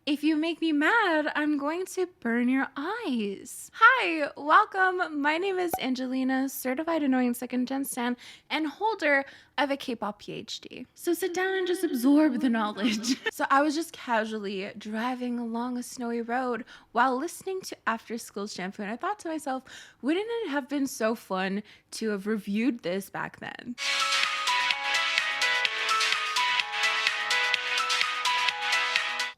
If you make me mad, I'm going to burn your eyes. Hi, welcome. My name is Angelina, certified annoying second gen stan and holder of a K-pop PhD. So sit down and just absorb the knowledge. So I was just casually driving along a snowy road while listening to After School Shampoo, and I thought to myself, wouldn't it have been so fun to have reviewed this back then?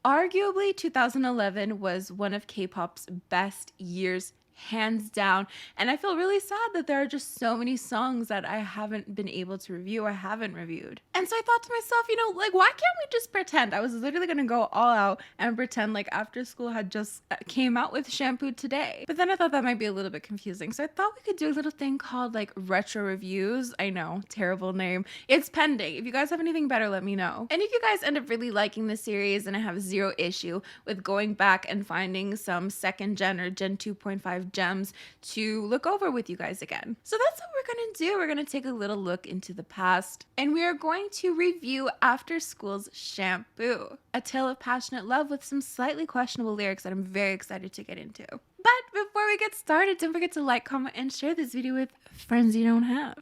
Arguably, 2011 was one of K-pop's best years, hands down, and I feel really sad that there are just so many songs that I haven't been able to review or haven't reviewed. And so I thought to myself, why can't we just pretend? I was literally gonna go all out and pretend like After School had just came out with Shampoo today. But then I thought that might be a little bit confusing, so I thought we could do a little thing called like retro reviews. I know, terrible name. It's pending. If you guys have anything better, let me know. And if you guys end up really liking the series, and I have zero issue with going back and finding some second gen or gen 2.5 gems to look over with you guys again. So that's what we're gonna do. We're gonna take a little look into the past, and we are going to review After School's Shampoo, a tale of passionate love with some slightly questionable lyrics that I'm very excited to get into. But before we get started, don't forget to like, comment, and share this video with friends you don't have.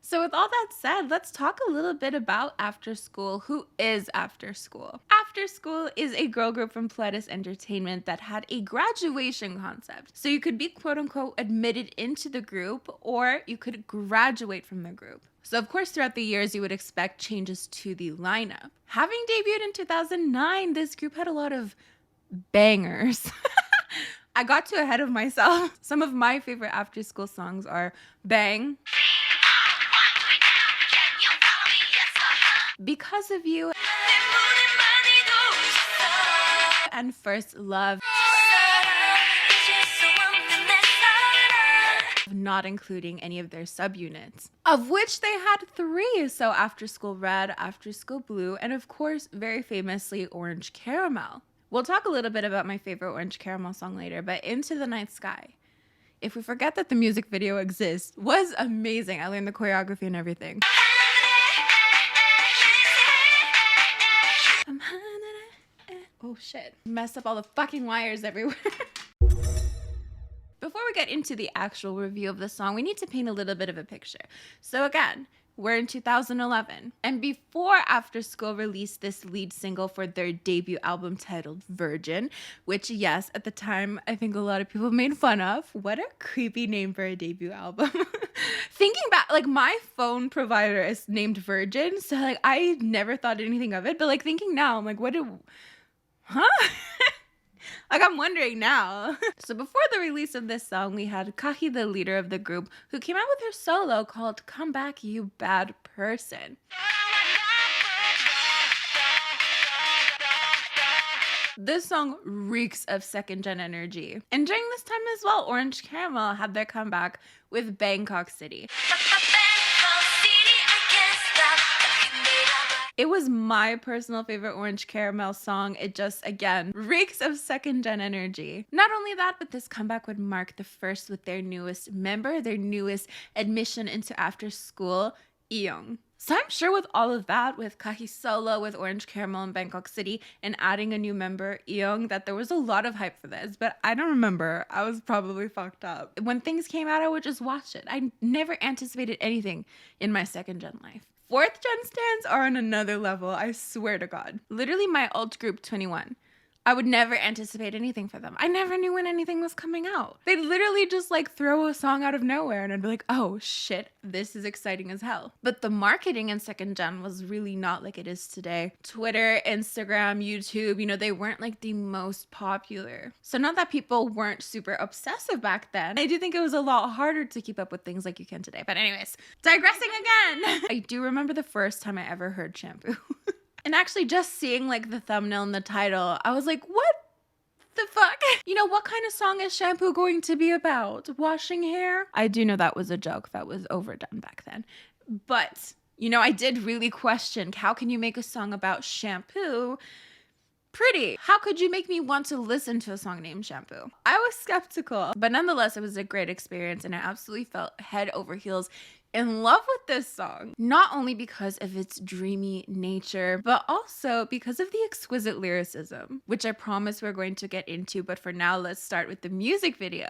So with all that said, let's talk a little bit about After School. Who is After School? After School is a girl group from Pledis Entertainment that had a graduation concept. So you could be quote unquote admitted into the group, or you could graduate from the group. So of course, throughout the years, you would expect changes to the lineup. Having debuted in 2009, this group had a lot of bangers. I got too ahead of myself. Some of my favorite After School songs are Bang, Because of You, and First Love, not including any of their subunits, of which they had 3. So After School Red, After School Blue, and of course, very famously, Orange Caramel. We'll talk a little bit about my favorite Orange Caramel song later, but Into the Night Sky, if we forget that the music video exists, was amazing. I learned the choreography and everything. Oh shit. Messed up all the fucking wires everywhere. Before we get into the actual review of the song, we need to paint a little bit of a picture. So again, we're in 2011, and before After School released this lead single for their debut album titled Virgin, which yes, at the time, I think a lot of people made fun of. What a creepy name for a debut album. Thinking back, like my phone provider is named Virgin, so like I never thought anything of it, but like thinking now, I'm like, like I'm wondering now. So before the release of this song, we had Kahi, the leader of the group, who came out with her solo called Come Back You Bad Person. This song reeks of second gen energy. And during this time as well, Orange Caramel had their comeback with Bangkok City. It was my personal favorite Orange Caramel song. It just, again, reeks of second gen energy. Not only that, but this comeback would mark the first with their newest member, their newest admission into After School, Eyoung. So I'm sure with all of that, with Kahi solo, with Orange Caramel in Bangkok City, and adding a new member, Eyoung, that there was a lot of hype for this, but I don't remember. I was probably fucked up. When things came out, I would just watch it. I never anticipated anything in my second gen life. 4th gen stans are on another level, I swear to God. Literally my alt group 21. I would never anticipate anything for them. I never knew when anything was coming out. They'd literally just like throw a song out of nowhere and I'd be like, oh shit, this is exciting as hell. But the marketing in second gen was really not like it is today. Twitter, Instagram, YouTube, they weren't like the most popular. So not that people weren't super obsessive back then. I do think it was a lot harder to keep up with things like you can today. But anyways, digressing again. I do remember the first time I ever heard Shampoo. And actually just seeing like the thumbnail and the title, I was like, what the fuck? What kind of song is Shampoo going to be about? Washing hair? I do know that was a joke that was overdone back then. But, I did really question, how can you make a song about shampoo pretty? How could you make me want to listen to a song named Shampoo? I was skeptical, but nonetheless, it was a great experience and I absolutely felt head over heels in love with this song, not only because of its dreamy nature, but also because of the exquisite lyricism, which I promise we're going to get into. But for now, let's start with the music video.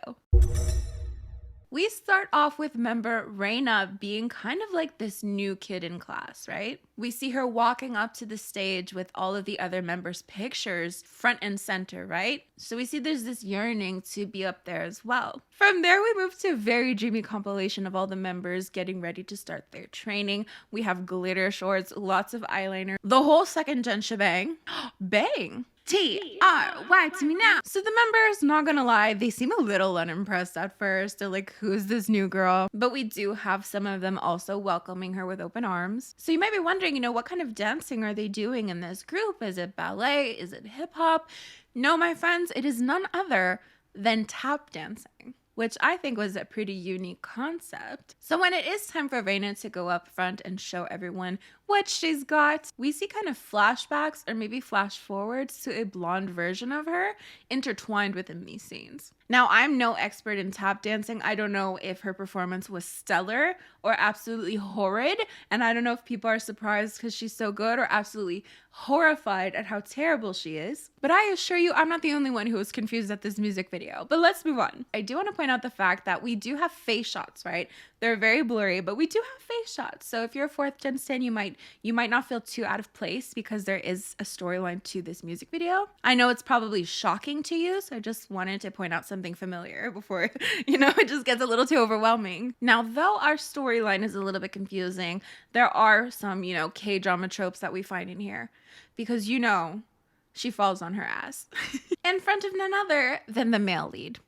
We start off with member Reina being kind of like this new kid in class, right? We see her walking up to the stage with all of the other members' pictures front and center, right? So we see there's this yearning to be up there as well. From there, we move to a very dreamy compilation of all the members getting ready to start their training. We have glitter shorts, lots of eyeliner, the whole second gen shebang. Bang! T-R-Y to me now. So the members, not gonna lie, they seem a little unimpressed at first. They're like, who's this new girl? But we do have some of them also welcoming her with open arms. So you might be wondering, what kind of dancing are they doing in this group? Is it ballet? Is it hip hop? No, my friends, it is none other than tap dancing, which I think was a pretty unique concept. So when it is time for Reina to go up front and show everyone what she's got, we see kind of flashbacks or maybe flash forwards to a blonde version of her intertwined within these scenes. Now, I'm no expert in tap dancing. I don't know if her performance was stellar or absolutely horrid. And I don't know if people are surprised because she's so good or absolutely horrified at how terrible she is. But I assure you, I'm not the only one who was confused at this music video. But let's move on. I do want to point out the fact that we do have face shots, right? They're very blurry, but we do have face shots. So if you're a 4th gen stan, you might not feel too out of place because there is a storyline to this music video. I know it's probably shocking to you, so I just wanted to point out something familiar before, it just gets a little too overwhelming. Now, though our storyline is a little bit confusing, there are some, K-drama tropes that we find in here because, she falls on her ass in front of none other than the male lead.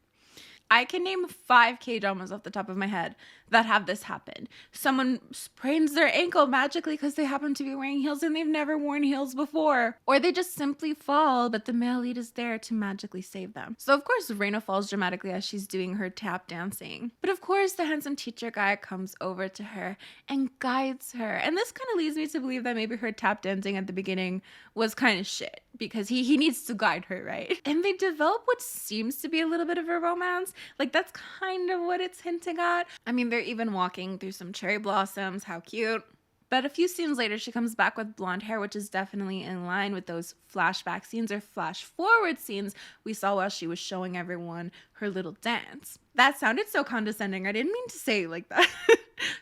I can name 5 K-dramas off the top of my head that have this happen. Someone sprains their ankle magically because they happen to be wearing heels and they've never worn heels before. Or they just simply fall, but the male lead is there to magically save them. So of course, Reina falls dramatically as she's doing her tap dancing. But of course, the handsome teacher guy comes over to her and guides her. And this kind of leads me to believe that maybe her tap dancing at the beginning was kind of shit because he needs to guide her, right? And they develop what seems to be a little bit of a romance. Like that's kind of what it's hinting at. I mean, they're even walking through some cherry blossoms. How cute. But a few scenes later, she comes back with blonde hair, which is definitely in line with those flashback scenes or flash forward scenes we saw while she was showing everyone her little dance. That sounded so condescending. I didn't mean to say it like that.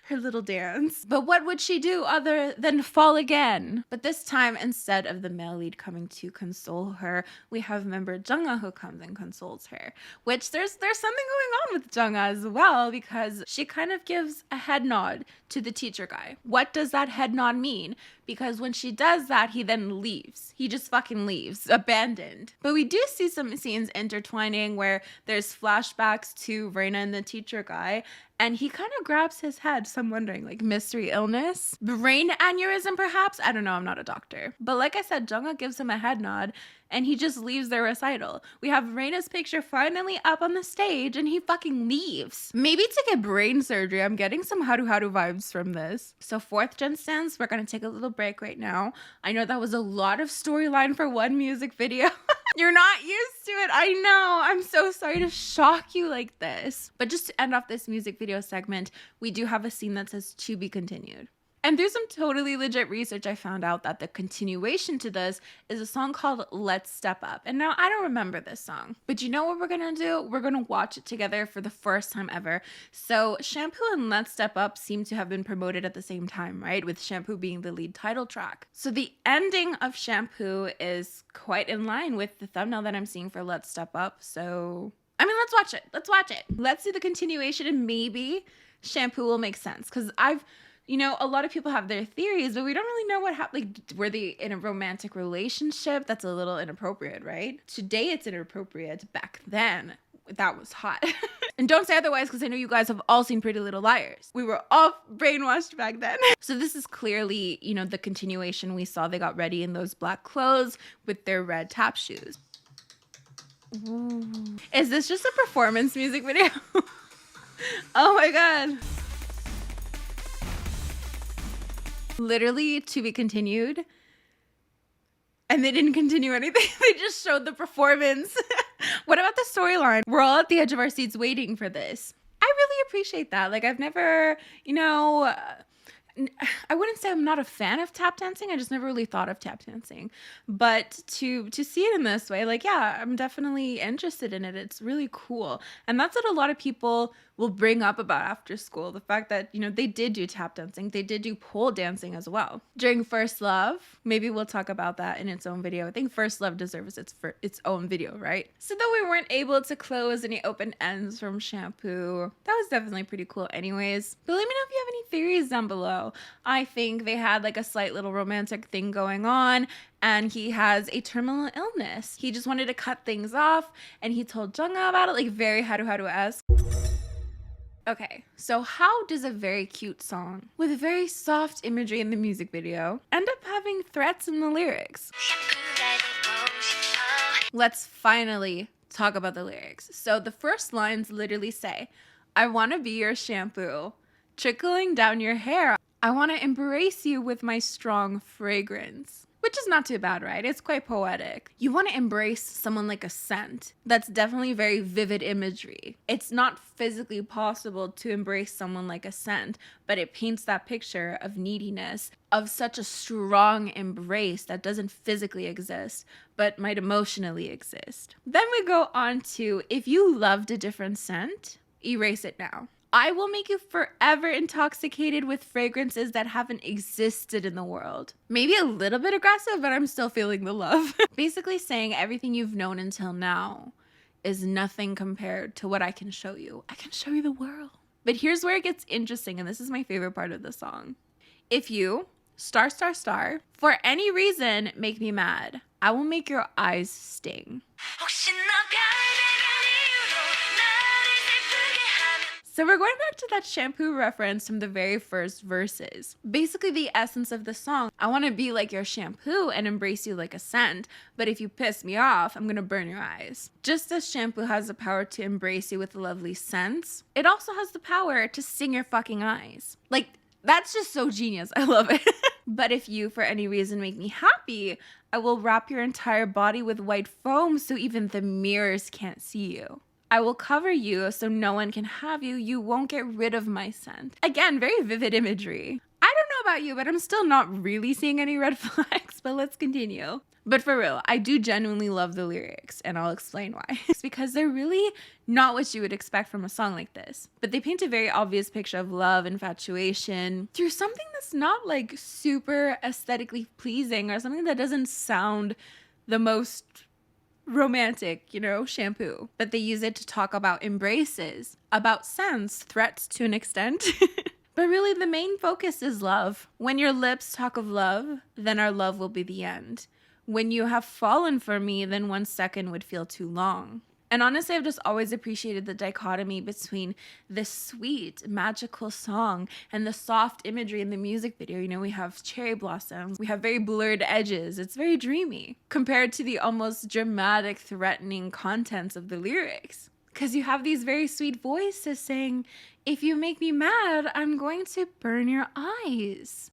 Her little dance. But what would she do other than fall again? But this time, instead of the male lead coming to console her, we have member Jungha who comes and consoles her. Which there's something going on with Jungha as well because she kind of gives a head nod to the teacher guy. What does that head nod mean? Because when she does that, he then leaves. He just fucking leaves, abandoned. But we do see some scenes intertwining where there's flashbacks to Reina and the teacher guy, and he kind of grabs his head. So I'm wondering, like, mystery illness? Brain aneurysm, perhaps? I don't know, I'm not a doctor. But like I said, Jungha gives him a head nod, and he just leaves their recital. We have Reina's picture finally up on the stage, and he fucking leaves. Maybe to get brain surgery. I'm getting some haru vibes from this. So 4th gen stans, we're gonna take a little break right now. I know that was a lot of storyline for one music video. You're not used to it. I know. I'm so sorry to shock you like this. But just to end off this music video segment, we do have a scene that says to be continued. And through some totally legit research, I found out that the continuation to this is a song called Let's Step Up. And now I don't remember this song, but you know what we're going to do? We're going to watch it together for the first time ever. So Shampoo and Let's Step Up seem to have been promoted at the same time, right? With Shampoo being the lead title track. So the ending of Shampoo is quite in line with the thumbnail that I'm seeing for Let's Step Up. So, I mean, let's watch it. Let's watch it. Let's see the continuation and maybe Shampoo will make sense. Because a lot of people have their theories, but we don't really know what happened. Like, were they in a romantic relationship? That's a little inappropriate, right? Today it's inappropriate. Back then, that was hot. And don't say otherwise, because I know you guys have all seen Pretty Little Liars. We were all brainwashed back then. So this is clearly, the continuation we saw. They got ready in those black clothes with their red tap shoes. Ooh. Is this just a performance music video? Oh my God. Literally to be continued. And they didn't continue anything. They just showed the performance. What about the storyline? We're all at the edge of our seats waiting for this. I really appreciate that. Like, I've never, I wouldn't say I'm not a fan of tap dancing. I just never really thought of tap dancing. But to see it in this way, like, yeah, I'm definitely interested in it. It's really cool. And that's what a lot of people will bring up about after school. The fact that, they did do tap dancing. They did do pole dancing as well. During First Love, maybe we'll talk about that in its own video. I think First Love deserves its own video, right? So though we weren't able to close any open ends from Shampoo, that was definitely pretty cool anyways. But let me know if you have any theories down below. I think they had like a slight little romantic thing going on, and he has a terminal illness. He just wanted to cut things off, and he told Jungha about it, like very haru-haru-esque. Okay, so how does a very cute song with very soft imagery in the music video end up having threats in the lyrics? Let's finally talk about the lyrics. So the first lines literally say, "I want to be your shampoo, trickling down your hair. I want to embrace you with my strong fragrance." Which is not too bad, right? It's quite poetic. You want to embrace someone like a scent. That's definitely very vivid imagery. It's not physically possible to embrace someone like a scent, but it paints that picture of neediness, of such a strong embrace that doesn't physically exist, but might emotionally exist. Then we go on to, if you loved a different scent, erase it now. I will make you forever intoxicated with fragrances that haven't existed in the world. Maybe a little bit aggressive, but I'm still feeling the love. Basically saying everything you've known until now is nothing compared to what I can show you. I can show you the world. But here's where it gets interesting, and this is my favorite part of the song. If you, for any reason make me mad, I will make your eyes sting. So we're going back to that Shampoo reference from the very first verses. Basically the essence of the song, I want to be like your shampoo and embrace you like a scent, but if you piss me off, I'm going to burn your eyes. Just as Shampoo has the power to embrace you with lovely scents, it also has the power to sting your fucking eyes. Like, that's just so genius. I love it. But if you, for any reason, make me happy, I will wrap your entire body with white foam so even the mirrors can't see you. I will cover you so no one can have you. You won't get rid of my scent. Again, very vivid imagery. I don't know about you, but I'm still not really seeing any red flags, but let's continue. But for real, I do genuinely love the lyrics, and I'll explain why. It's because they're really not what you would expect from a song like this. But they paint a very obvious picture of love, infatuation, through something that's not like super aesthetically pleasing or something that doesn't sound the most romantic, Shampoo. But they use it to talk about embraces, about scents, threats to an extent. But really the main focus is love. When your lips talk of love, then our love will be the end. When you have fallen for me, then 1 second would feel too long. And honestly, I've just always appreciated the dichotomy between this sweet, magical song and the soft imagery in the music video. We have cherry blossoms, we have very blurred edges. It's very dreamy compared to the almost dramatic, threatening contents of the lyrics. Because you have these very sweet voices saying, if you make me mad, I'm going to burn your eyes.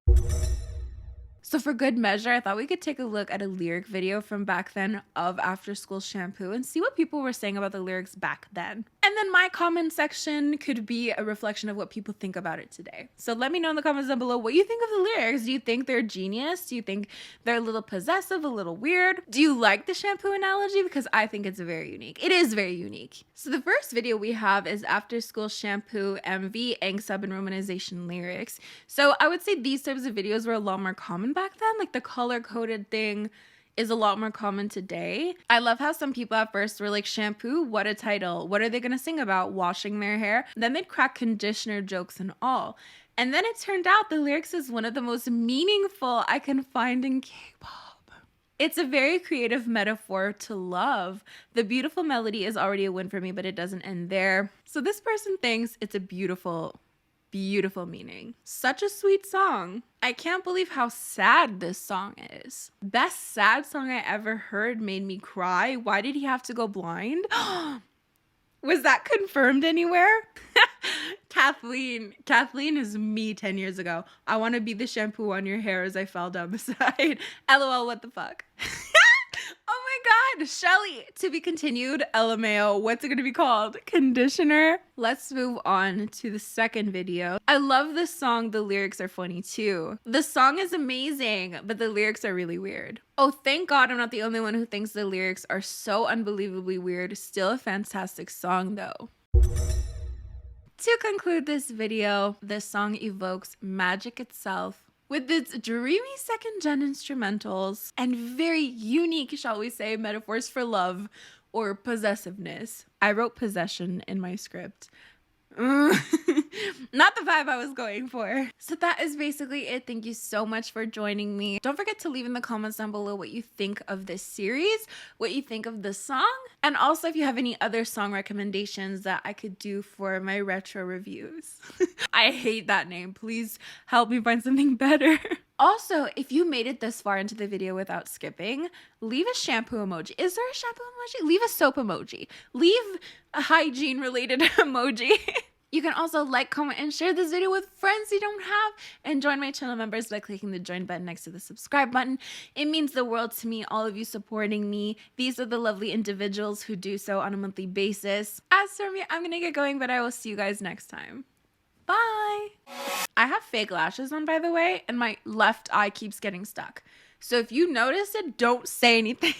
So for good measure, I thought we could take a look at a lyric video from back then of After School Shampoo and see what people were saying about the lyrics back then. And then my comment section could be a reflection of what people think about it today. So let me know in the comments down below what you think of the lyrics. Do you think they're genius? Do you think they're a little possessive, a little weird? Do you like the shampoo analogy? Because I think it's very unique. It is very unique. So the first video we have is After School Shampoo MV, Ang Sub and Romanization lyrics. So I would say these types of videos were a lot more common back then. Like the color-coded thing is a lot more common today. I love how some people at first were like, shampoo, what a title. What are they gonna sing about? Washing their hair? Then they'd crack conditioner jokes and all. And then it turned out the lyrics is one of the most meaningful I can find in K-pop. It's a very creative metaphor to love. The beautiful melody is already a win for me, but it doesn't end there. So this person thinks it's a beautiful meaning. Such a sweet song. I can't believe how sad this song is. Best sad song I ever heard, made me cry. Why did he have to go blind? Was that confirmed anywhere? Kathleen is me 10 years ago. I want to be the shampoo on your hair as I fell down the side. LOL, what the fuck? Oh my again, Shelly. To be continued, LMAO. What's it going to be called? Conditioner. Let's move on to the second video. I love this song. The lyrics are funny too. The song is amazing, but the lyrics are really weird. Oh, thank God I'm not the only one who thinks the lyrics are so unbelievably weird. Still a fantastic song though. To conclude this video, this song evokes magic itself with its dreamy second-gen instrumentals and very unique, shall we say, metaphors for love or possessiveness. I wrote possession in my script. Not the vibe I was going for. So that is basically it. Thank you so much for joining me. Don't forget to leave in the comments down below what you think of this series, what you think of the song, and also if you have any other song recommendations that I could do for my retro reviews. I hate that name. Please help me find something better. Also, if you made it this far into the video without skipping, leave a shampoo emoji. Is there a shampoo emoji? Leave a soap emoji. Leave a hygiene related emoji. You can also like, comment, and share this video with friends you don't have, and join my channel members by clicking the join button next to the subscribe button. It means the world to me, all of you supporting me. These are the lovely individuals who do so on a monthly basis. As for me, I'm gonna get going, but I will see you guys next time. Bye! I have fake lashes on, by the way, and my left eye keeps getting stuck. So if you notice it, don't say anything.